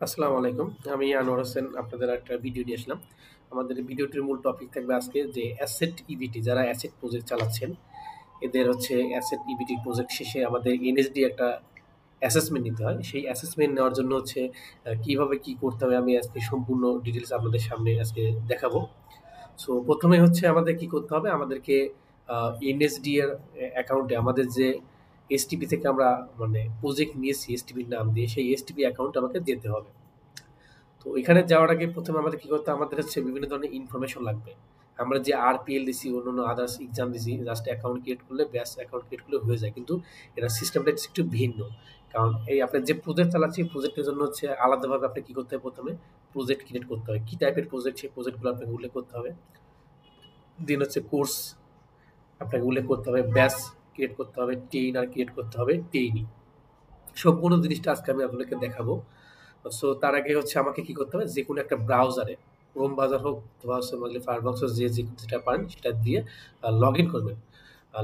আসসালামু আলাইকুম। আমি আনোয়ার হোসেন আপনাদের একটা ভিডিও নিয়ে আসলাম। আমাদের ভিডিওটির মূল টপিক থাকবে আজকে যে অ্যাসেট ইবিটি যারা অ্যাসেট প্রজেক্ট চালাচ্ছেন, এদের হচ্ছে অ্যাসেট ইবিটি প্রজেক্ট শেষে আমাদের এনএসডি একটা অ্যাসেসমেন্ট নিতে হয়। সেই অ্যাসেসমেন্ট নেওয়ার জন্য হচ্ছে কিভাবে কি করতে হবে আমি আজকে সম্পূর্ণ ডিটেইলস আপনাদের সামনে আজকে দেখাবো। সো ১ম এ হচ্ছে আমাদের কি করতে হবে? আমাদেরকে এনএসডি এর অ্যাকাউন্টে আমাদের যে এসটিপি থেকে আমরা মানে প্রজেক্ট নিয়েছি এসটিপির নাম দিয়ে, সেই এসটিপি অ্যাকাউন্টে আমাকে যেতে হবে। তো এখানে যাওয়ার আগে ১ম এ আমাদের কি করতে হবে? আমাদের হচ্ছে বিভিন্ন ধরনের ইনফরমেশন লাগবে। আমরা যে আরপিএল দিছি, অন্যান্য আদার্স এক্সাম দিছি, জাস্ট অ্যাকাউন্ট ক্রিয়েট করলে ব্যাস অ্যাকাউন্ট ক্রিয়েট করলে হয়ে যায়। কিন্তু এটার সিস্টেমটা একটু ভিন্ন। কারণ এই আপনার যে প্রজেক্ট চালাচ্ছি, প্রজেক্টের জন্য হচ্ছে আলাদাভাবে আপনাকে কি করতে হবে? ১ম এ প্রজেক্ট ক্রিয়েট করতে হবে। কি টাইপের প্রজেক্ট, সেই প্রজেক্টগুলো আপনাকে উল্লেখ করতে হবে। দেন হচ্ছে কোর্স আপনাকে উল্লেখ করতে হবে, ব্যাচ ক্রিয়েট করতে হবে, ট্রেইনার ক্রিয়েট করতে হবে, ট্রেইনি। সম্পূর্ণ জিনিসটা আজকে আমি আপনাদেরকে দেখাবো। সো তার আগে হচ্ছে আমাকে কি করতে হবে? যেকোনো একটা ব্রাউজারে ক্রোম ব্রাউজার হোক অথবা হচ্ছে ফায়ারফক্স যেটা পারেন সেটা দিয়ে লগইন করবেন।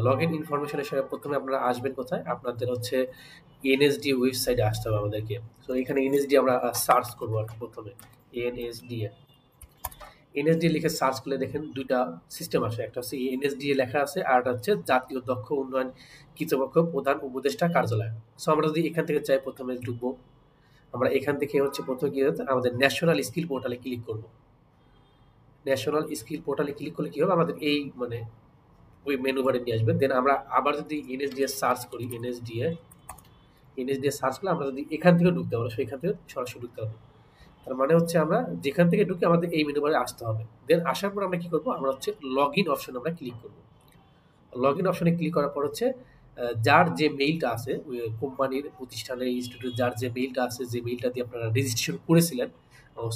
লগইন ইনফরমেশন এর সাথে ১ম এ আপনারা আসবেন কোথায়? আপনাদের হচ্ছে এনএসডি ওয়েবসাইটে আসতে হবে আমাদেরকে। সো এখানে এনএসডি আমরা সার্চ করব আরকি ১ম এ। এনএসডিএ। এনএসডি লিখে সার্চ করলে দেখেন ২ টা সিস্টেম আসে। একটা হচ্ছে এনএসডিএ লেখা আছে, আরেকটা হচ্ছে জাতীয় দক্ষ উন্নয়ন কর্তৃপক্ষ প্রধান উপদেষ্টা কার্যালয়। সো আমরা যদি এখান থেকে চাই ১ম এ ঢুকবো। আমরা এখান থেকে হচ্ছে ১ম এ কি হচ্ছে? আমাদের ন্যাশনাল স্কিল পোর্টালে ক্লিক করব। ন্যাশনাল স্কিল পোর্টালে ক্লিক করলে কি হবে? আমাদের এই মানে ওই মেনু বারে নিয়ে আসবে। দেন আমরা আবার যদি এনএসডিএ সার্চ করি, এনএসডিএ সার্চ করলে আমরা যদি এখান থেকে ঢুকতে পারবো, সেখান থেকে সরাসরি ঢুকতে পারবো। তার মানে হচ্ছে আমরা যেখান থেকে ঢুকি আমাদের এই মেনু বারে আসতে হবে। দেন আসার পর আমরা কি করব? আমরা হচ্ছে লগইন অপশনে আমরা ক্লিক করব। লগইন অপশনে ক্লিক করার পর হচ্ছে যার যে মেইলটা আছে ওই কোম্পানির, প্রতিষ্ঠানের, ইনস্টিটিউটের যার যে মেইলটা আছে, যে মেইলটা দিয়ে আপনারা রেজিস্ট্রেশন করেছিলেন,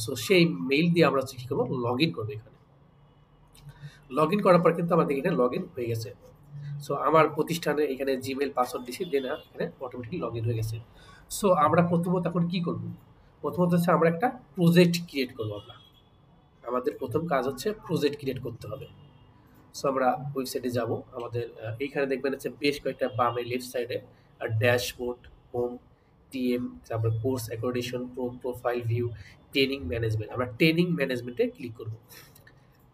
সো সেই মেইল দিয়ে আমরা হচ্ছে কি করব? লগইন করব এখানে। লগইন করার পর কিন্তু আমাদের এখানে লগইন হয়ে গেছে। সো আমার প্রতিষ্ঠানে এখানে জিমেইল পাসওয়ার্ড দিছি, দেন এখানে অটোমেটিক্যালি লগইন হয়ে গেছে। সো আমরা প্রথমত এখন কি করব? প্রথমত হচ্ছে আমরা একটা প্রজেক্ট ক্রিয়েট করব আমরা। আমাদের ১ম কাজ হচ্ছে প্রজেক্ট ক্রিয়েট করতে হবে। সো আমরা ওয়েবসাইটে যাব। আমাদের এইখানে দেখবেন হচ্ছে বেশ কয়েকটা বামে লেফট সাইডে ড্যাশবোর্ড, হোম, টিএম, তারপর course accommodation, profile view, training management. আমরা ট্রেনিং ম্যানেজমেন্টে ক্লিক করব।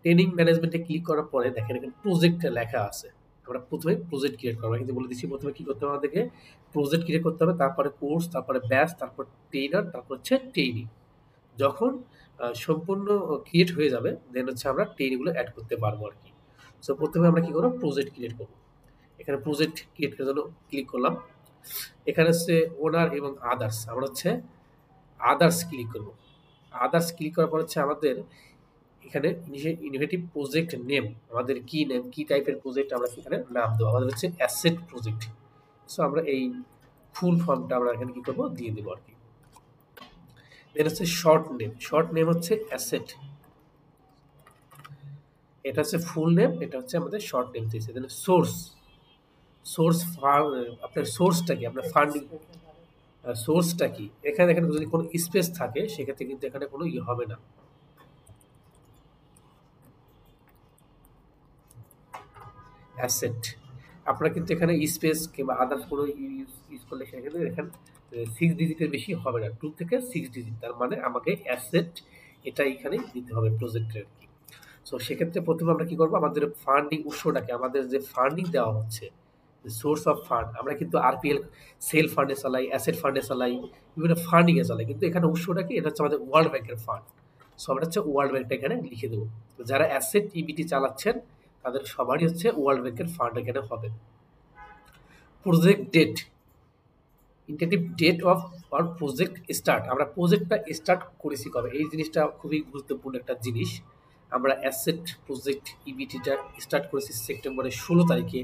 ট্রেনিং ম্যানেজমেন্টে ক্লিক করার পরে দেখেন এখানে প্রজেক্ট লেখা আছে। আমরা ১ম এ প্রজেক্ট ক্রিয়েট করব। আমি কিন্তু বলে দিচ্ছি ১ম এ কি করতে হবে আমাদেরকে? প্রজেক্ট ক্রিয়েট করতে হবে, তারপরে কোর্স, তারপরে ব্যাচ, তারপর ট্রেইনার, তারপর হচ্ছে ট্রেইনি। যখন সম্পূর্ণ ক্রিয়েট হয়ে যাবে, দেন হচ্ছে আমরা ট্রেইনিগুলো এড করতে পারবো আরকি। সো ১ম এ আমরা কি করব? প্রজেক্ট ক্রিয়েট করব। এখানে প্রজেক্ট ক্রিয়েট করার জন্য ক্লিক করলাম। এখানে হচ্ছে ওনার এবং আদার্স। আমরা হচ্ছে আদার্স ক্লিক করব। আদার্স ক্লিক করার পর হচ্ছে আমাদের এখানে ইনোভেটিভ প্রজেক্ট নেম, আমাদের কি নেম, কি টাইপের প্রজেক্ট আমরা সেখানে নাম দেবো। আমাদের হচ্ছে অ্যাসেট প্রজেক্ট। সো আমরা এই ফুল ফর্মটা আমরা এখানে কি করব? দিয়ে দেব আরকি। দেন হচ্ছে শর্ট নেম। শর্ট নেম হচ্ছে অ্যাসেট। এটা হচ্ছে ফুল নেম, এটা হচ্ছে আমাদের শর্ট নেম দিয়েছে। দেন সোর্স। সোর্স আপনার সোর্সটা কি? আপনার ফান্ডিং সোর্সটা কি? এখানে দেখেন যদি কোনো স্পেস থাকে সেক্ষেত্রে কিন্তু এখানে কোনো হবে না। অ্যাসেট। আপনারা কিন্তু এখানে স্পেস কিংবা আদার্স কোনো ইউজ করলে সেখানে এখানে 6 ডিজিটের বেশি হবে না। 2 থেকে 6 ডিজিট। তার মানে আমাকে অ্যাসেট এটা এখানেই দিতে হবে প্রজেক্টের আরকি। সো সেক্ষেত্রে ১ম এ আমরা কি করব? আমাদের ফান্ডিং উৎসটাকে, আমাদের যে ফান্ডিং দেওয়া হচ্ছে, সোর্স অফ ফান্ড, আমরা কিন্তু আরপিএল সেল ফান্ডে চালাই, অ্যাসেট ফান্ডে চালাই, বিভিন্ন ফান্ডিং এ চালাই। কিন্তু এখানে উৎসটা কি? এটা হচ্ছে আমাদের ওয়ার্ল্ড ব্যাংকের ফান্ড। সো আমরা হচ্ছে ওয়ার্ল্ড ব্যাংকটা এখানে লিখে দেব। যারা অ্যাসেট ইবিটি চালাচ্ছেন তাদের সবারই হচ্ছে ওয়ার্ল্ড ব্যাংকের ফান্ড এখানে হবে। Project date, tentative date of আর প্রজেক্ট স্টার্ট। আমরা প্রজেক্টটা স্টার্ট করেছি কবে? এই জিনিসটা খুবই গুরুত্বপূর্ণ একটা জিনিস। আমরা অ্যাসেট প্রজেক্ট ইবিটিটা স্টার্ট করেছি সেপ্টেম্বরের ১৬ তারিখে,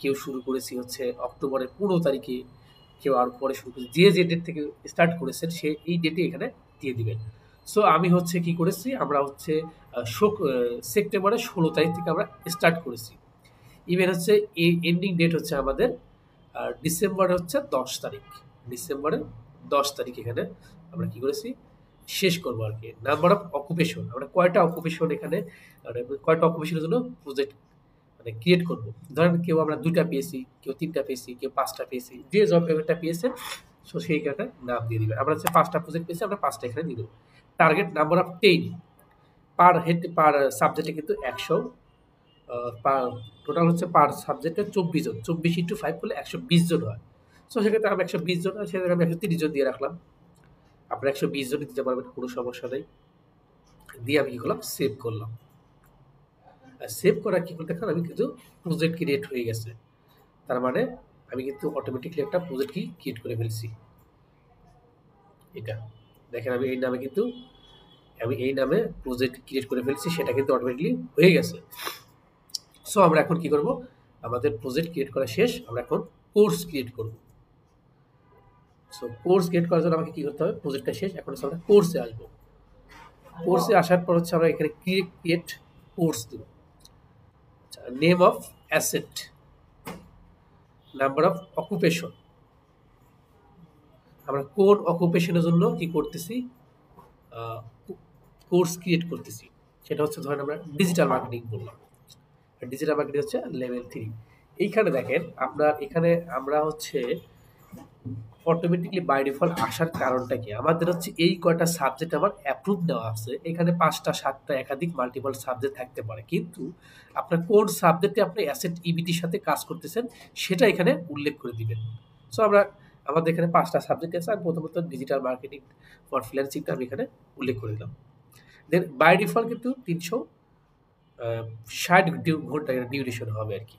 কেউ শুরু করেছি হচ্ছে অক্টোবরের ১৫ তারিখে, কেউ আর পরে শুরু করেছে। যে ডেট থেকে স্টার্ট করেছেন সে এই ডেটে এখানে দিয়ে দিবেন। সো আমি হচ্ছে কি করেছি? আমরা হচ্ছে সেপ্টেম্বরের ১৬ তারিখ থেকে আমরা স্টার্ট করেছি। ইভেন হচ্ছে এই এন্ডিং ডেট হচ্ছে আমাদের ডিসেম্বরের হচ্ছে ১০ তারিখ। ডিসেম্বরের ১০ তারিখ এখানে আমরা কি করেছি? শেষ করবো আরকি। নাম্বার অফ অকুপেশন, আমরা কয়টা অকুপেশন এখানে মানে কয়টা অকুপেশনের জন্য প্রজেক্ট মানে ক্রিয়েট করব। ধরেন কেউ আমরা ২ টা পেয়েছি, কেউ ৩ টা পেয়েছি, কেউ ৫ টা পেয়েছি। যে জব পেমেন্টটা পেয়েছেন সো সেই একটা নাম দিয়ে দিবেন। আমরা হচ্ছে 5টা প্রজেক্ট পেয়েছি, আমরা 5টা এখানে দিয়ে দেবো। Target number of 10 per head per সাবজেক্টে কিন্তু 100, টোটাল হচ্ছে পার সাবজেক্টে 24 জন, 24 ইন্টু 5 করলে 120 জন হয়। সো সেক্ষেত্রে আমি 120 জন, সেক্ষেত্রে আমি 130 জন দিয়ে রাখলাম। আপনারা 120 জনই দিতে পারবেন, কোনো সমস্যা নেই। দিয়ে আমি কি করলাম, সেভ করলাম। আর সেভ করা কি করতে দেখেন, আমি কিন্তু প্রজেক্ট ক্রিয়েট হয়ে গেছে। তার মানে আমি কিন্তু অটোমেটিকলি একটা প্রজেক্ট কি ক্রিয়েট করে ফেলছি। এটা দেখেন, আমি এই নামে প্রজেক্ট ক্রিয়েট করে ফেলছি, সেটা কিন্তু অটোমেটিকলি হয়ে গেছে। সো আমরা এখন কি করব, আমাদের প্রজেক্ট ক্রিয়েট করা শেষ, আমরা এখন কোর্স ক্রিয়েট করব। সো কোর্স ক্রিয়েট করার জন্য আমাকে কি করতে হবে, প্রজেক্টটা শেষ, এখন হচ্ছে আমরা কোর্সে আসবো। কোর্সে আসার পর হচ্ছে আমরা এখানে ক্রিয়েট কোর্স দেব। Name of asset, number of occupation, আমরা কোন অকুপেশনের জন্য কি করতেছি, কোর্স ক্রিয়েট করতেছি, সেটা হচ্ছে ধরেন আমরা ডিজিটাল মার্কেটিং বললাম। ডিজিটাল মার্কেটিং হচ্ছে লেভেল 3। এইখানে দেখেন আপনার, এখানে আমরা হচ্ছে অটোমেটিকলি বাই ডিফল্ট আসার কারণটা কি, আমাদের হচ্ছে এই কয়টা সাবজেক্ট আমার অ্যাপ্রুভ দেওয়া আছে। এখানে 5টা 7টা একাধিক মাল্টিপল সাবজেক্ট থাকতে পারে, কিন্তু আপনার কোন সাবজেক্টে আপনি অ্যাসেট ইবিটির সাথে কাজ করতেছেন সেটা এখানে উল্লেখ করে দিবেন। সো আমাদের এখানে 5টা সাবজেক্ট আছে, আমি প্রথমত ডিজিটাল মার্কেটিং ফর ফ্রিল্যান্সিংটা আমি এখানে উল্লেখ করে দিলাম। দেন বাই ডিফল্ট কিন্তু 360 ঘন্টা ডিউরেশন হবে আর কি।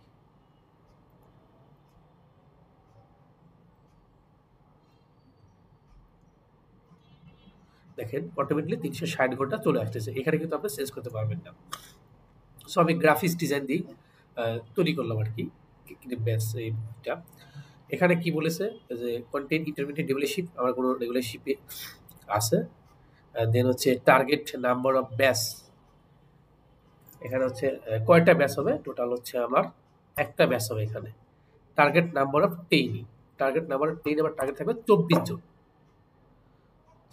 দেখেন অটোমেটিকলি 360 ঘন্টা চলে আসতেছে, এখানে কিন্তু আপনি চেঞ্জ করতে পারবেন না। সো আমি গ্রাফিক্স ডিজাইন দিই তৈরি করলাম আর কি, ব্যাস এইটা। এখানে কি বলেছে যে কন্টেন্ট ইন্টারমিডিয়েট ডেভেলপশিপ, আমার কোনো ডেভেলপশিপে আছে। দেন হচ্ছে টার্গেট নাম্বার অফ ব্যাচ, এখানে হচ্ছে কয়টা ব্যাচ হবে, টোটাল হচ্ছে আমার একটা ব্যাচ হবে এখানে। Target number of 10, target number of 10, আমার টার্গেট থাকবে 24 জন।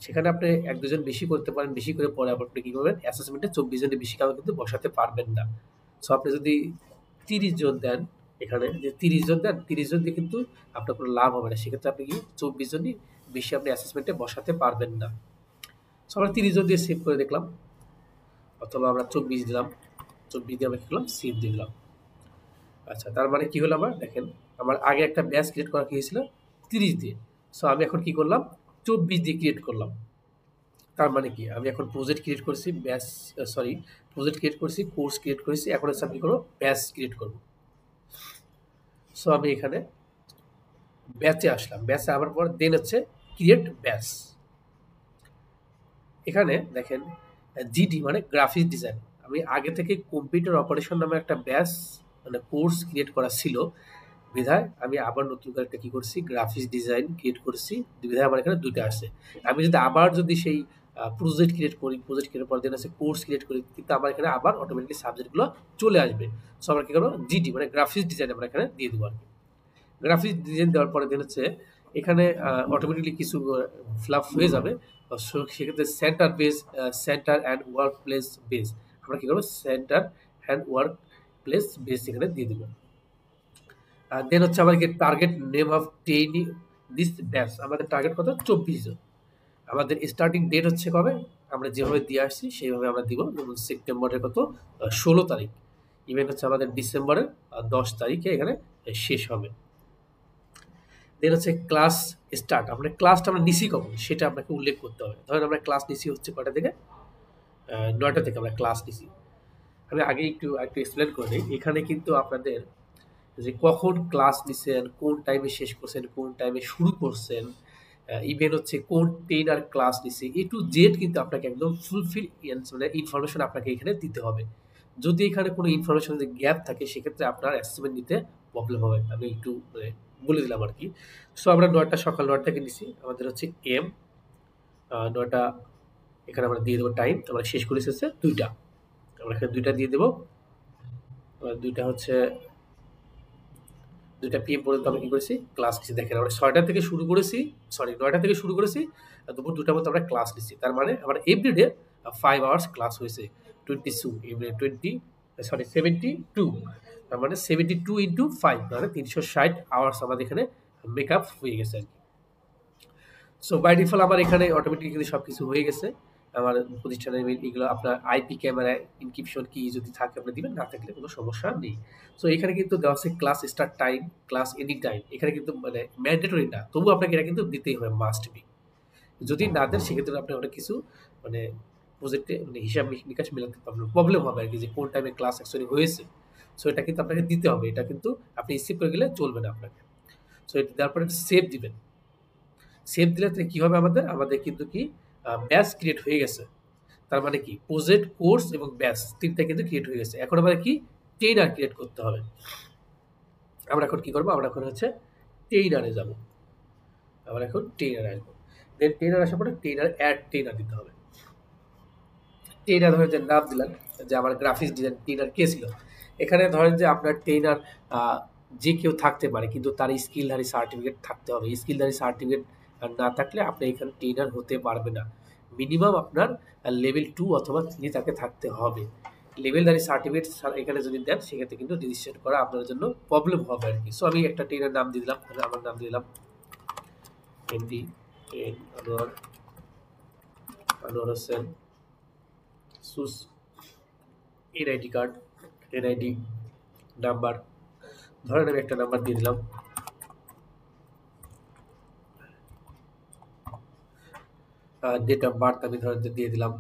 সেখানে আপনি 1-2 জন বেশি করতে পারেন, বেশি করে পরে আবার আপনি কি করবেন, অ্যাসেসমেন্টে 24 জনের বেশি কাউকে কিন্তু বসাতে পারবেন না। সো আপনি যদি 30 জন দেন, এখানে যে 30 জন দেন, 30 জন দিয়ে কিন্তু আপনার কোনো লাভ হবে না। সেক্ষেত্রে আপনি কি 24 জনই বেশি আপনি অ্যাসেসমেন্টে বসাতে পারবেন না। সো আমরা 30 জন দিয়ে সেভ করে দেখলাম, অথবা আমরা 24 দিলাম, 24 দিয়ে আমরা কি করলাম, সেভ দিলাম। আচ্ছা, তার মানে কি হলো, আমার দেখেন আমার আগে একটা ব্যাচ ক্রিয়েট করা কি হয়েছিল 30 দিয়ে। সো আমি এখন কি করলাম, 24 দিয়ে ক্রিয়েট করলাম। তার মানে কি, আমি এখন প্রজেক্ট ক্রিয়েট করেছি, প্রজেক্ট ক্রিয়েট করেছি, কোর্স ক্রিয়েট করেছি, এখন হচ্ছে আমি কি করবো, ব্যাচ ক্রিয়েট করবো। সো আমি এখানে ব্যাচে আসলাম, ব্যাচে আবার পর দেন হচ্ছে ক্রিয়েট ব্যাচ। এখানে দেখেন জিডি মানে গ্রাফিক্স ডিজাইন, আমি আগে থেকে কম্পিউটার অপারেশন নামে একটা ব্যাচ মানে কোর্স ক্রিয়েট করা ছিল, বিধায় আমি আবার নতুন করে একটা কি করছি, গ্রাফিক্স ডিজাইন ক্রিয়েট করছি, বিধায় আমার এখানে দুটো আসছে। আমি যদি সেই প্রজেক্ট ক্রিয়েট করি, প্রজেক্ট ক্রিয়েট পর দিন আছে কোর্স ক্রিয়েট করি, কিন্তু আমার এখানে আবার অটোমেটিকলি সাবজেক্টগুলো চলে আসবে। সো আমরা কি করবো, জিডি মানে গ্রাফিক্স ডিজাইন আমরা এখানে দিয়ে দেবো আর কি। গ্রাফিক্স ডিজাইন দেওয়ার পরে দেন হচ্ছে এখানে অটোমেটিকলি কিছু ফ্লাপ হয়ে যাবে। সেক্ষেত্রে center and work place base, আমরা কি করবো, center and work place base এখানে দিয়ে দেবো। দেন হচ্ছে আমাদের target name of trainee this batch, আমাদের টার্গেট কত, 24 জন। আমাদের স্টার্টিং ডেট হচ্ছে কবে, আমরা যেভাবে দিয়ে আসছি সেইভাবে আমরা দিব, যেমন সেপ্টেম্বরের কত 16 তারিখ, ইভেন্ট হচ্ছে আমাদের ডিসেম্বরের 10 তারিখে এখানে শেষ হবে। দেন হচ্ছে ক্লাস স্টার্ট, আমরা ক্লাসটা আমরা নিছি কখন সেটা আপনাকে উল্লেখ করতে হবে। ধরেন আমরা ক্লাস নিছি হচ্ছে কয়টা থেকে, 9টা থেকে আমরা ক্লাস নিছি। আমি আগে একটু এক্সপ্লেন করে দিই, এখানে কিন্তু আপনাদের যে কখন ক্লাস নিছেন, কোন টাইমে শেষ করছেন, কোন টাইমে শুরু করছেন, ইভেন হচ্ছে কোন ট্রেনার ক্লাস নিছে, এ টু জেড কিন্তু আপনাকে একদম ফুলফিল মানে ইনফরমেশন আপনাকে এখানে দিতে হবে। যদি এখানে কোনো ইনফরমেশন যদি গ্যাপ থাকে, সেক্ষেত্রে আপনার অ্যাসেসমেন্ট নিতে প্রবলেম হবে। আমি একটু বলে দিলাম আর কি। সো আমরা সকাল 9টা থেকে নিছি, আমাদের হচ্ছে এম 9টা, এখানে আমরা দিয়ে দেবো টাইম, আমরা শেষ করেছি হচ্ছে 2টা, আমরা এখানে 2টা দিয়ে দেবো। 2টা হচ্ছে 2টা PM পর্যন্ত আমি কি করেছি, ক্লাস নিচ্ছি। দেখেন আমরা 6টা থেকে শুরু করেছি, 9টা থেকে শুরু করেছি, দুপুর 2টার মধ্যে আমরা ক্লাস নিচ্ছি। তার মানে আমার এভরিডে 5 আওয়ার্স ক্লাস হয়েছে, 72, তার মানে 72 ইন্টু 5, মানে 360 আওয়ার্স আমাদের এখানে মেকআপ হয়ে গেছে আর কি। সো বাই ডিফল্ট আমার এখানে অটোমেটিক্যালি সবকিছু হয়ে গেছে। আমার প্রতিষ্ঠানের ইমেইল এগুলো আপনার আইপি ক্যামেরা এনক্রিপশন কি যদি থাকে আপনি দিবেন, না থাকলে কোনো সমস্যা নেই। সো এখানে কিন্তু দেওয়া আছে class start time, class any time. এখানে কিন্তু মানে ম্যান্ডেটরি না, তবুও আপনাকে এটা কিন্তু দিতেই হবে, মাস্ট বি। যদি না দেন সেক্ষেত্রে আপনি অনেক কিছু মানে প্রজেক্টে মানে হিসাব নিকাশ মেলাতে পারবেন, প্রবলেম হবে আর কি, যে কোন টাইমে ক্লাস অ্যাকচুয়ালি হয়েছে। সো এটা কিন্তু আপনাকে দিতে হবে, এটা কিন্তু আপনি স্কিপ করে গেলে চলবে না আপনাকে। সো এটা দেওয়ার পরে সেভ দিবেন। সেভ দিলে তো কি হবে, আমাদের কিন্তু কি ব্যাচ ক্রিয়েট হয়ে গেছে। তার মানে কি প্রজেক্ট, কোর্স এবং ব্যাচ তিনটা কিন্তু ক্রিয়েট হয়ে গেছে। এখন আমাদের কি ট্রেইনার ক্রিয়েট করতে হবে। আমরা এখন কি করবো, আমরা এখন হচ্ছে ট্রেইনারে যাব। আমরা এখন ট্রেইনারে আসবো। দেন ট্রেইনার আসার পরে ট্রেইনার অ্যাড ট্রেইনার দিতে হবে। ট্রেইনার ধরেন যে নাম দিলেন, যে আমার গ্রাফিক্স ডিজাইন ট্রেইনার কে ছিল। এখানে ধরেন যে আপনার ট্রেইনার যে কেউ থাকতে পারে, কিন্তু তার স্কিলধারী সার্টিফিকেট থাকতে হবে। স্কিলধারী সার্টিফিকেট না থাকলে আপনি এখানে ট্রেইনার হতে পারবে না। মিনিমাম আপনার লেভেল 2 অথবা 3 তাকে থাকতে হবে। লেভেলধারী সার্টিফিকেট এখানে যদি দেন সেক্ষেত্রে কিন্তু রেজিস্ট্রেশন করা আপনার জন্য প্রবলেম হবে আর কি। সো আমি একটা ট্রেইনার নাম দিয়ে দিলাম, আমার নাম দিয়ে দিলাম এমডি আনোয়ার আনোয়ার হোসেন সুস। এনআইডি কার্ড, এনআইডি নাম্বার, ধরেন আমি একটা নাম্বার দিয়ে দিলাম। ডেট অফ বার্থ আমি ধরেন যে দিয়ে দিলাম।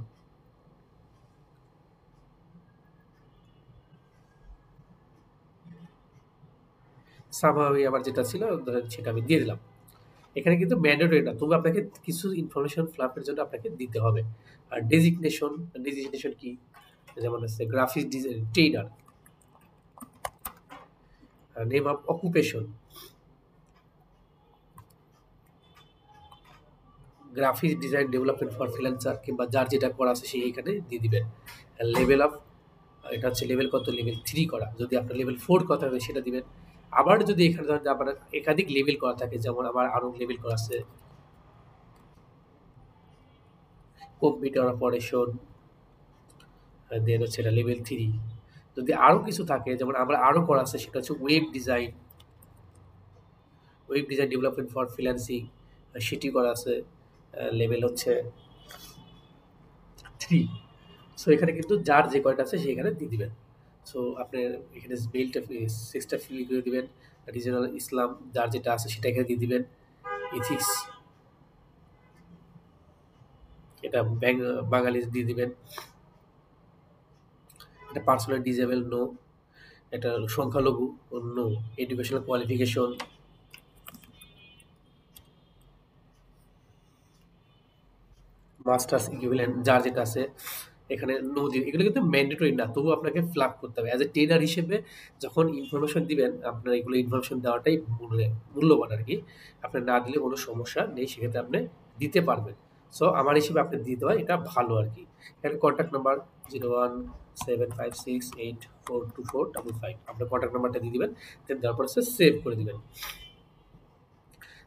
সামহাও আমার যেটা ছিল ধরেন সেটা আমি দিয়ে দিলাম। এখানে কিন্তু ম্যান্ডেটরি না, তবু আপনাকে কিছু ইনফরমেশন ফ্লাপের জন্য আপনাকে দিতে হবে। আর ডেজিগনেশন, ডেজিগনেশন কি, যেমন হচ্ছে graphics design trainer, name of occupation, graphics design development for freelancer, কিংবা যার যেটা করা আছে সেই এখানে দিয়ে দিবেন। লেভেল অফ, এটা হচ্ছে লেভেল কত, লেভেল 3 করা। যদি আপনার লেভেল 4 করা থাকে সেটা দিবেন। আবার যদি এখানে ধরেন আপনার একাধিক লেভেল করা থাকে, যেমন আমার আরো লেভেল করা আছে কম্পিউটার অপারেশন, দেন হচ্ছে এটা লেভেল 3। যদি আরো কিছু থাকে, যেমন আমার আরো করা আছে সেটা হচ্ছে web design, web design development for freelancing, সেটি করা আছে, লেভেল হচ্ছে 3। সো এখানে কিন্তু যার যে কয়টা আছে সেখানে দিয়ে দিবেন। সো আপনি এখানে মেইলটা 6টা ফিল করে দিবেন। রিজনাল ইসলাম যার যেটা আছে সেটা এখানে দিয়ে দিবেন। ইথিক্স এটা বাঙালি দিয়ে দিবেন। এটা পার্সোনাল ডিজেবল নো, এটা সংখ্যালঘু no, educational qualification, masters equivalent যার যেটা আছে এখানে নো দিয়ে। এগুলো কিন্তু ম্যান্ডেটরি না, তবু আপনাকে ফ্ল্যাগ করতে হবে। অ্যাজ এ ট্রেনার হিসেবে যখন ইনফরমেশন দিবেন, আপনার এগুলো ইনফরমেশন দেওয়াটাই মূল্যবান আর কি। আপনি না দিলে কোনো সমস্যা নেই, সেক্ষেত্রে আপনি দিতে পারবেন। সো আমার হিসেবে আপনি দিতে হয়, এটা ভালো আর কি। এখানে কন্ট্যাক্ট নাম্বার 0175684245, আপনার কন্ট্যাক্ট নাম্বারটা দিয়ে দিবেন। দেন তারপর হচ্ছে সেভ করে দিবেন।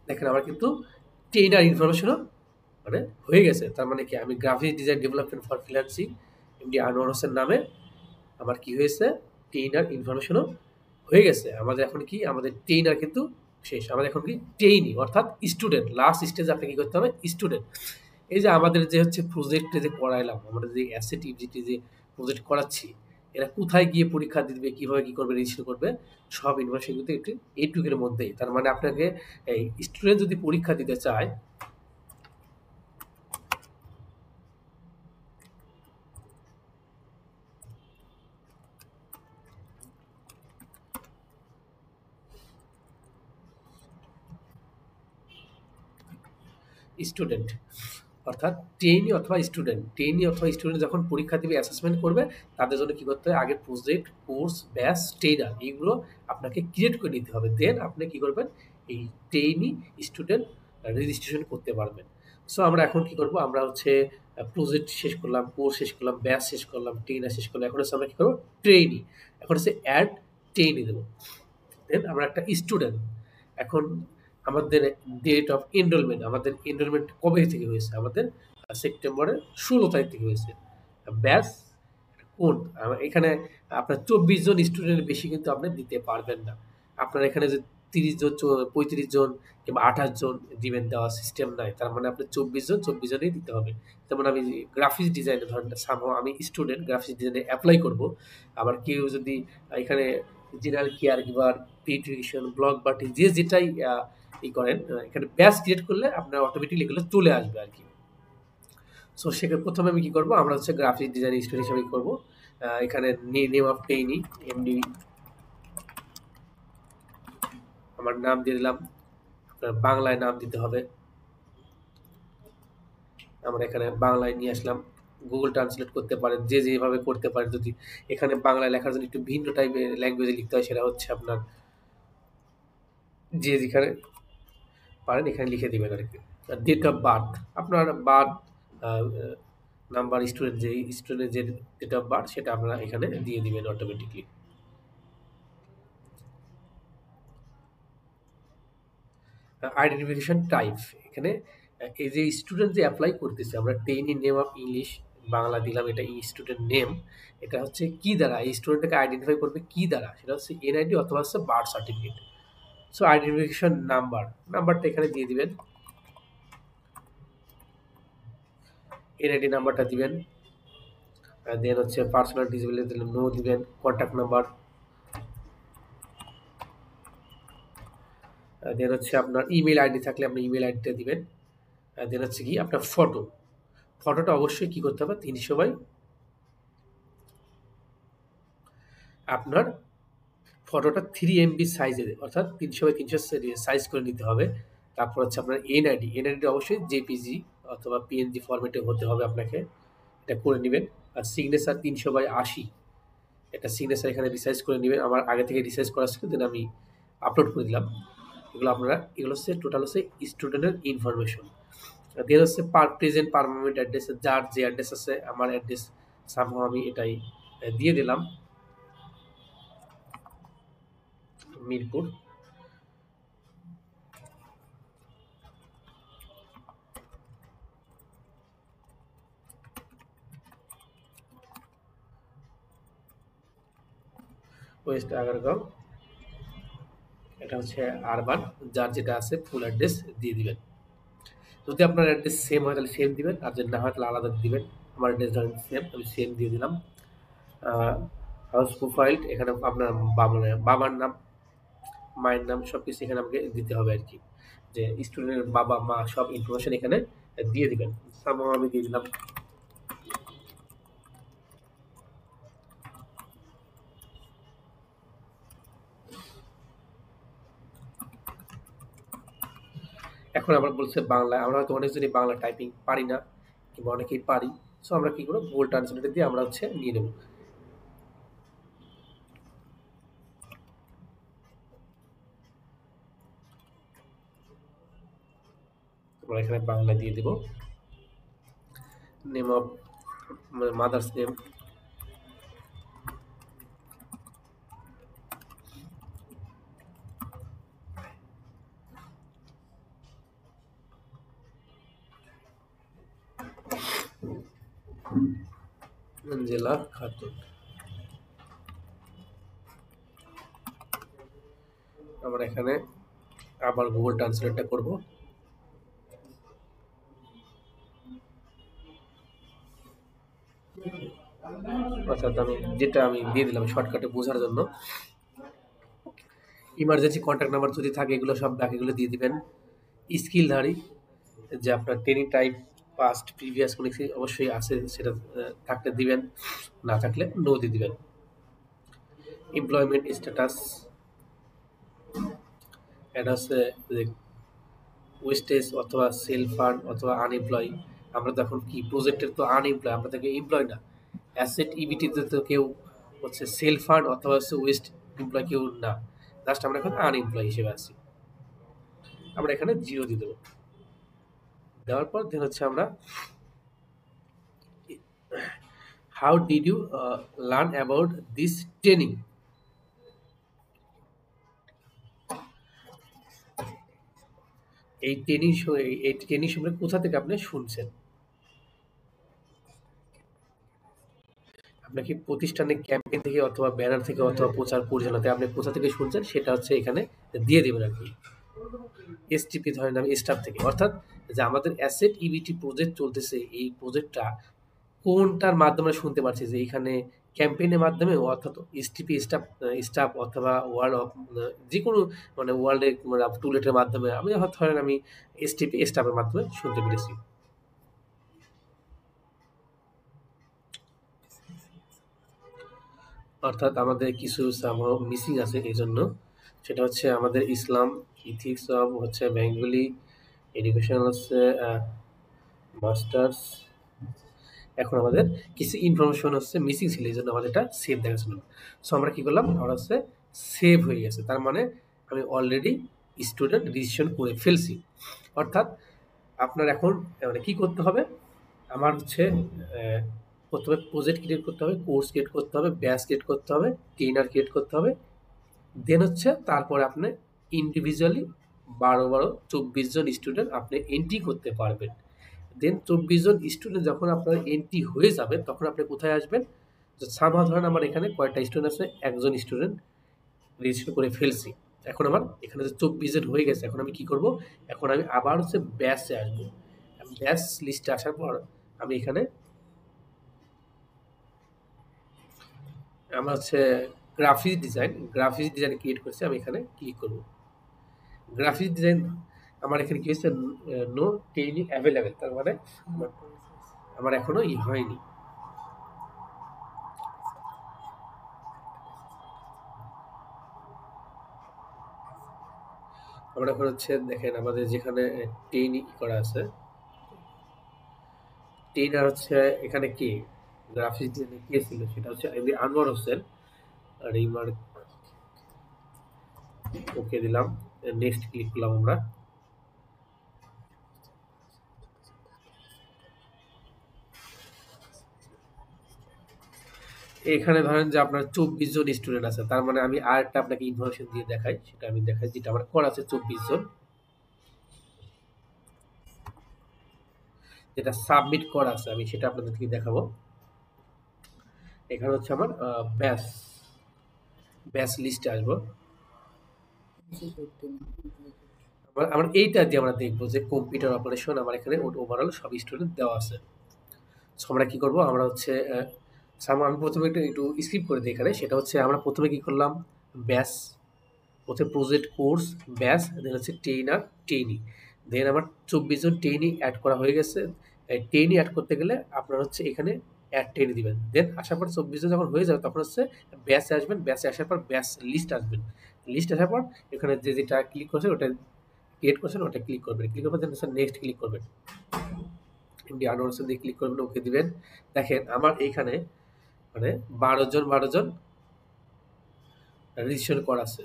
দেখেন আমার কিন্তু ট্রেনার ইনফরমেশনও মানে হয়ে গেছে। তার মানে কি আমি graphics design development for freelancing MD Anwar Hossain নামে আমার কি হয়েছে, ট্রেইনার ইনফরমেশনও হয়ে গেছে। আমাদের এখন কি, আমাদের ট্রেইনার কিন্তু শেষ। আমাদের এখন কি ট্রেইনি অর্থাৎ স্টুডেন্ট, লাস্ট স্টেজে আপনি কি করতে হবে, স্টুডেন্ট। এই যে আমাদের যে হচ্ছে প্রজেক্টে যে করাইলাম, আমাদের যে অ্যাসেট ইবিটি যে প্রজেক্ট করাচ্ছি, এরা কোথায় গিয়ে পরীক্ষা দিবে, কিভাবে কি করবে, রেজিস্টার করবে, সব ইনফরমেশন কিন্তু একটু এইটুকের মধ্যেই। তার মানে আপনাকে এই স্টুডেন্ট যদি পরীক্ষা দিতে চায়, স্টুডেন্ট অর্থাৎ ট্রেইনি অথবা স্টুডেন্ট যখন পরীক্ষা দিবে, অ্যাসেসমেন্ট করবে, তাদের জন্য কি করতে হবে, আগে প্রজেক্ট, কোর্স, ব্যাচ, ট্রেইনার এইগুলো আপনাকে ক্রিয়েট করে নিতে হবে। দেন আপনি কি করবেন, এই ট্রেইনি স্টুডেন্ট রেজিস্ট্রেশন করতে পারবেন। সো আমরা এখন কি করব, আমরা হচ্ছে প্রজেক্ট শেষ করলাম, কোর্স শেষ করলাম, ব্যাচ শেষ করলাম, ট্রেইনার শেষ করলাম। এখন হচ্ছে আমরা কি করবো, ট্রেইনি। এখন হচ্ছে অ্যাড ট্রেইনি দেবো। দেন আমরা একটা স্টুডেন্ট। এখন আমাদের ডেট অফ এনরোলমেন্ট, আমাদের এনরোলমেন্ট কবে থেকে হয়েছে, আমাদের সেপ্টেম্বরের 16 তারিখ থেকে হয়েছে। ব্যাস কোন এখানে আপনার 24 জন স্টুডেন্ট বেশি কিন্তু আপনি দিতে পারবেন না। আপনার এখানে যে 30 জন 35 জন কিংবা 28 জন দিবেন, দেওয়ার সিস্টেম নাই। তার মানে আপনার 24 জন 24 জনেই দিতে হবে। যেমন আমি গ্রাফিক্স ডিজাইনে ধরেন সামহাও আমি স্টুডেন্ট গ্রাফিক্স ডিজাইনে অ্যাপ্লাই করব। আবার কেউ যদি এখানে জেনারেল কেয়ার গিভার, পিউট্রিশন, ব্লগ বাটি যে যেটাই করেন, এখানে ব্যাচ ক্রিয়েট করলে আপনার অটোমেটিকলি এগুলো চলে আসবে আর কি। সো সেখানে প্রথমে আমি কি করব, আমরা হচ্ছে গ্রাফিক ডিজাইন স্টুডেন্ট হিসেবে করব। এখানে নেম অফ পেইনি এমডি, আমার নাম দিয়ে দিলাম, আপনার বাংলায় নাম দিতে হবে। আমরা এখানে বাংলায় নিয়ে আসলাম। গুগল ট্রান্সলেট করতে পারেন, যে যেভাবে করতে পারেন। যদি এখানে বাংলায় লেখার জন্য একটু ভিন্ন টাইপের ল্যাঙ্গুয়েজে লিখতে হয়, সেটা হচ্ছে আপনার যে যেখানে পারেন এখানে লিখে দিবেন আর কি। ডেট অফ বার্থ, আপনার বার্থ নাম্বার, স্টুডেন্টের যে ডেট অফ বার্থ সেটা আপনারা এখানে দিয়ে দিবেন অটোমেটিকলি। আইডেন্টিফিকেশন টাইপ, এখানে এই যে স্টুডেন্ট যে অ্যাপ্লাই করতেছে, আমরা টেইনি নেম অফ ইংলিশ বাংলা দিলাম, এটা স্টুডেন্ট নেম। এটা হচ্ছে কি দ্বারা এই স্টুডেন্টটাকে আইডেন্টিফাই করবে, কি দ্বারা, সেটা হচ্ছে এনআইডি অথবা হচ্ছে বার্থ সার্টিফিকেট। সো আইডেন্টিফিকেশন নাম্বারটা এখানে দিয়ে দিবেন, এনআইডি নাম্বারটা দিবেন। দেন হচ্ছে পার্সোনাল ডিসেবিলিটি দিলে নো দিবেন, কন্ট্যাক্ট নাম্বার। দেন হচ্ছে আপনার ইমেল আইডি থাকলে আপনি ইমেল আইডিটা দিবেন। দেন হচ্ছে কি আপনার ফটোটা অবশ্যই কি করতে হবে, 300 বাই আপনার ফটোটা 3 MB সাইজের, অর্থাৎ 300 বাই 300 সাইজ করে নিতে হবে। তারপর হচ্ছে আপনার এনআইডি অবশ্যই জেপিজি অথবা পিএনজি ফরম্যাটে হতে হবে আপনাকে, এটা করে নেবেন। আর সিগনেচার 300 বাই 80, এটা সিগনেচার এখানে রিসাইজ করে নেবেন। আমার আগে থেকে রিসাইজ করা ছিল, দেন আমি আপলোড করে দিলাম। এগুলো হচ্ছে টোটাল হচ্ছে স্টুডেন্টের ইনফরমেশন। দেন হচ্ছে প্রেজেন্ট পারমানেন্ট অ্যাড্রেস, যার যে অ্যাড্রেস আছে, আমার অ্যাড্রেস সামহাও আমি এটাই দিয়ে দিলাম, মিরপুর। ওয়েস্ট আগারগাঁও, এটা হচ্ছে আরবান, যার যেটা আছে ফুল অ্যাড্রেস দিয়ে দিবেন। যদি আপনার অ্যাড্রেস সেম হয় তাহলে সেম দিবেন, আর যদি না হয় তাহলে আলাদা দিবেন। আমার অ্যাড্রেস ধরেন সেম, আমি সেম দিয়ে দিলাম। হাউস প্রোফাইল, এখানে আপনার বাবার নাম, মায়ের নাম সব কিছু এখানে আমাকে দিতে হবে আর কি। যে স্টুডেন্টের বাবা মা সব ইনফরমেশন এখানে দিয়ে দিবেন। সামহাও আমি দিয়ে দিলাম। এখন আমরা বলছে বাংলা, আমরা হয়তো অনেকজনই বাংলা টাইপিং পারি না, কিংবা অনেকেই পারি। সো আমরা কি করবো, গুগল ট্রান্সলেটর দিয়ে আমরা হচ্ছে নিয়ে নেব। আমরা এখানে বাংলা দিয়ে দিব, name of mother's name, Angela Khatun. আমরা এখানে আবার গুগল ট্রান্সলেটটা করব। অর্থাৎ আমি দিয়ে দিলাম শর্টকাটে বোঝার জন্য। ইমার্জেন্সি কন্ট্যাক্ট নাম্বার যদি থাকে এগুলো সব বাকিগুলো দিয়ে দিবেন। স্কিলধারী, যে আপনার ট্রেনিং টাইপ পাস্ট প্রিভিয়াস কোনো কিছু অবশ্যই আছে, সেটা থাকলে দিবেন, না থাকলে নো দিয়ে দিবেন। এমপ্লয়মেন্ট স্ট্যাটাস, এটা হচ্ছে যে ওয়েস্টেজ অথবা সেলফ ফান্ড অথবা আনএমপ্লয়। আমরা তো এখন কি প্রজেক্টের তো আনএমপ্লয়, আমরা তাকে এমপ্লয় না। অ্যাসেট ইবিটিতে তো কেউ হচ্ছে সেলফ ফান্ড অথবা হচ্ছে ওয়েস্ট এমপ্লয় কেউ না, জাস্ট আমরা এখন আনএমপ্লয় হিসেবে আছি। আমরা এখানে 0 দিয়ে দেবো। দেওয়ার পর দেন হচ্ছে আমরা how did you learn about this training, এই ট্রেনিং সম্পর্কে কোথা থেকে আপনি শুনছেন। আপনাকে প্রতিষ্ঠানের ক্যাম্পেইন থেকে অথবা ব্যানার থেকে অথবা প্রচার পরিচালনা থেকে আপনি কোথা থেকে শুনছেন সেটা হচ্ছে এখানে দিয়ে দেবেন আর কি। এসটিপি ধরেন আমি স্টাফ থেকে, অর্থাৎ যে আমাদের অ্যাসেট ইবিটি প্রজেক্ট চলতেছে, এই প্রজেক্টটা কোনটার মাধ্যমে শুনতে পারছি, যে এখানে ক্যাম্পেইনের মাধ্যমে অর্থাৎ এসটিপি স্টাফ স্টাফ অথবা ওয়ার্ল্ড অফ যে কোনো মানে ওয়ার্ল্ডের টুলেটের মাধ্যমে আমি হয়তো ধরেন আমি এসটিপি স্টাফের মাধ্যমে শুনতে পেরেছি। অর্থাৎ আমাদের কিছু মিসিং আছে এই জন্য, সেটা হচ্ছে আমাদের ইসলাম, ইথিক্স অফ হচ্ছে বেঙ্গলি, এডুকেশন হচ্ছে মাস্টার্স। এখন আমাদের কিছু ইনফরমেশন হচ্ছে মিসিং ছিল, এই জন্য আমাদের এটা সেভ দেখাচ্ছিল না। সো আমরা কি করলাম, আমরা হচ্ছে সেভ হয়ে গেছে, তার মানে আমি অলরেডি স্টুডেন্ট রেজিস্ট্রেশন করে ফেলছি। অর্থাৎ আপনার এখন মানে কি করতে হবে, আমার হচ্ছে প্রথমে প্রজেক্ট ক্রিয়েট করতে হবে, কোর্স ক্রিয়েট করতে হবে, ব্যাচ ক্রিয়েট করতে হবে, ট্রেনার ক্রিয়েট করতে হবে, দেন হচ্ছে তারপরে আপনি ইন্ডিভিজুয়ালি 12 জন স্টুডেন্ট আপনি এন্ট্রি করতে পারবেন। দেন 24 জন স্টুডেন্ট যখন আপনার এন্ট্রি হয়ে যাবে তখন আপনি কোথায় আসবেন, যে সামহাও ধরেন আমার এখানে কয়টা স্টুডেন্ট আছে, একজন স্টুডেন্ট রেজিস্টার করে ফেলছি। এখন আমার এখানে যে 24 জন হয়ে গেছে, এখন আমি কি করব, এখন আমি আবার হচ্ছে ব্যাচে আসবো। ব্যাচ লিস্টে আসার পর আমি এখানে আমার হচ্ছে গ্রাফিক্স ডিজাইন ক্রিয়েট করছি, আমি এখানে ক্লিক করব। গ্রাফিক্স ডিজাইন আমার এখানে কি হচ্ছে, নো ট্রেনিং অ্যাভেলেবেল, তার মানে আমার এখনো হয়নি। আমরা এখন হচ্ছে দেখেন আমাদের যেখানে ট্রেনিং করা আছে, ট্রেনার হচ্ছে এখানে কি গ্রাফিক্স ডিজাইনে কে ছিল, সেটা হচ্ছে আনোয়ার হোসেন। আর এইবার ওকে দিলাম, নেক্সট ক্লিক করলাম আমরা। এখানে ধরেন যে আপনার 24 জন স্টুডেন্ট আছে, তার মানে আমি আর একটা আপনাকে ইনফরমেশন দিয়ে দেখাই, সেটা আমি দেখাই যেটা আমার করা আছে 24 জন, যেটা সাবমিট করা আছে আমি সেটা আপনাদেরকে দেখাবো। এখানে হচ্ছে আমার ব্যাচ ব্যাচ লিস্টে আসবো। আমরা এইটা দিয়ে আমরা দেখবো যে কম্পিউটার অপারেশন আমার এখানে ওভারঅল সব স্টুডেন্ট দেওয়া আছে। সো আমরা কি করব, আমরা হচ্ছে আমি প্রথমে একটু স্কিপ করে দিই এখানে, সেটা হচ্ছে আমরা প্রথমে কি করলাম, ব্যাচ, প্রথমে প্রজেক্ট কোর্স ব্যাচ, দেন হচ্ছে ট্রেনার ট্রেনি, দেন আমার 24 জন ট্রেনি অ্যাড করা হয়ে গেছে। ট্রেনি অ্যাড করতে গেলে আপনার হচ্ছে এখানে অ্যাড ট্রেনি দিবেন, দেন আসার পর 24 জন যখন হয়ে যাবে তখন হচ্ছে ব্যাচে আসবেন, ব্যাচে আসার পর ব্যাচ লিস্ট আসবেন, লিস্ট আসার পর এখানে যেটা ক্লিক করছেন ওটা ক্রিয়েট করছেন ওটা ক্লিক করবেন, ক্লিক করার পর নেক্সট ক্লিক করবেন, এমডি আনোয়ার দিয়ে ক্লিক করবেন, ওকে দিবেন। দেখেন আমার এইখানে মানে 12 জন রেজিস্ট্রেশন করা আছে।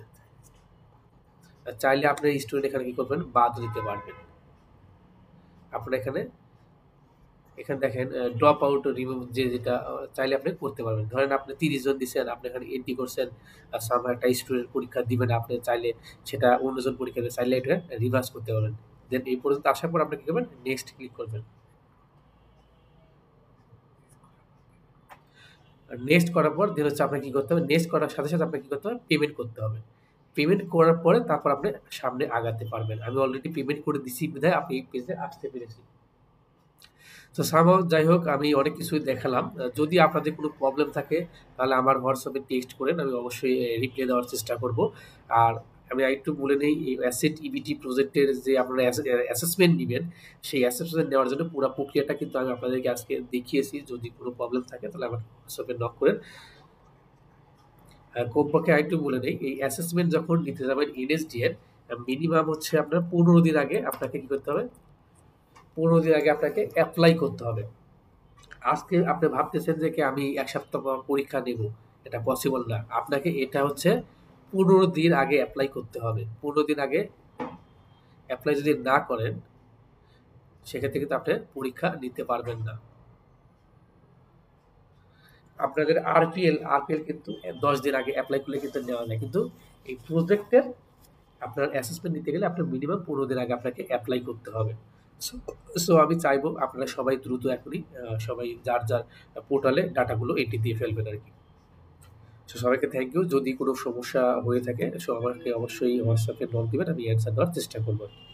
চাইলে আপনি স্টুডেন্ট এখানে কি করবেন, বাদ দিতে পারবেন। আপনার এখানে এখানে দেখেন ড্রপ আউট রিমুভ যেটা চাইলে আপনি করতে পারবেন। ধরেন আপনি 30 জন দিচ্ছেন, আপনি এখানে এন্ট্রি করছেন, সামনে একটা স্টুডেন্ট পরীক্ষা দিবেন, আপনি চাইলে সেটা অন্যজন পরীক্ষা দিয়ে চাইলে এটা রিভার্স করতে পারবেন। দেন এই পর্যন্ত আসার পর আপনি কি করবেন, নেক্সট ক্লিক করবেন। নেক্সট করার পর দেন হচ্ছে আপনাকে কি করতে হবে, নেক্সট করার সাথে সাথে আপনাকে কি করতে হবে, পেমেন্ট করতে হবে। পেমেন্ট করার পরে তারপর আপনি সামনে আগাতে পারবেন। আমি অলরেডি পেমেন্ট করে দিছি বিধায় আপনি এই পেজে আসতে পেরেছি। তো সামহাও যাই হোক আমি অনেক কিছুই দেখালাম। যদি আপনাদের কোনো প্রবলেম থাকে তাহলে আমার হোয়াটসঅ্যাপে টেক্সট করেন, আমি অবশ্যই রিপ্লাই দেওয়ার চেষ্টা করব। আর আমি আরেকটু বলে নেই, এই অ্যাসেট ইবিটি প্রজেক্টের যে আপনারা অ্যাসেসমেন্ট নিবেন, সেই অ্যাসেসমেন্ট নেওয়ার জন্য পুরো প্রক্রিয়াটা কিন্তু আমি আপনাদেরকে আজকে দেখিয়েছি। যদি কোনো প্রবলেম থাকে তাহলে আমার হোয়াটসঅ্যাপে নক করেন। কমপক্ষে আরেকটু বলে নেই, এই অ্যাসেসমেন্ট যখন নিতে যাবেন এনএসডি-এর মিনিমাম হচ্ছে আপনার 15 দিন আগে আপনাকে কি করতে হবে, 15 দিন আগে আপনাকে এপ্লাই করতে হবে। আজকে আপনি ভাবতেছেন যে কি আমি ১ সপ্তাহ পর পরীক্ষা নেব, এটা পসিবল না। আপনাকে এটা হচ্ছে 15 দিন আগে এপ্লাই করতে হবে। 15 দিন আগে এপ্লাই যদি না করেন সেক্ষেত্রে কিন্তু আপনি পরীক্ষা নিতে পারবেন না। আপনাদের আরপিএল কিন্তু 10 দিন আগে এপ্লাই করলে কিন্তু নেওয়া যায়, কিন্তু এই প্রজেক্টের আপনার অ্যাসেসমেন্ট নিতে গেলে আপনার মিনিমাম 15 দিন আগে আপনাকে এপ্লাই করতে হবে। সো সো আমি চাইবো আপনারা সবাই দ্রুত এখনই সবাই যার, যার পোর্টালে ডাটাগুলো এন্ট্রি দিয়ে ফেলবেন আরকি। সো সবাইকে থ্যাংক ইউ। যদি কোনো সমস্যা হয়ে থাকে আমাকে অবশ্যই WhatsApp এ নক দিবেন। আমি অ্যান্সার দেওয়ার চেষ্টা করব আরকি।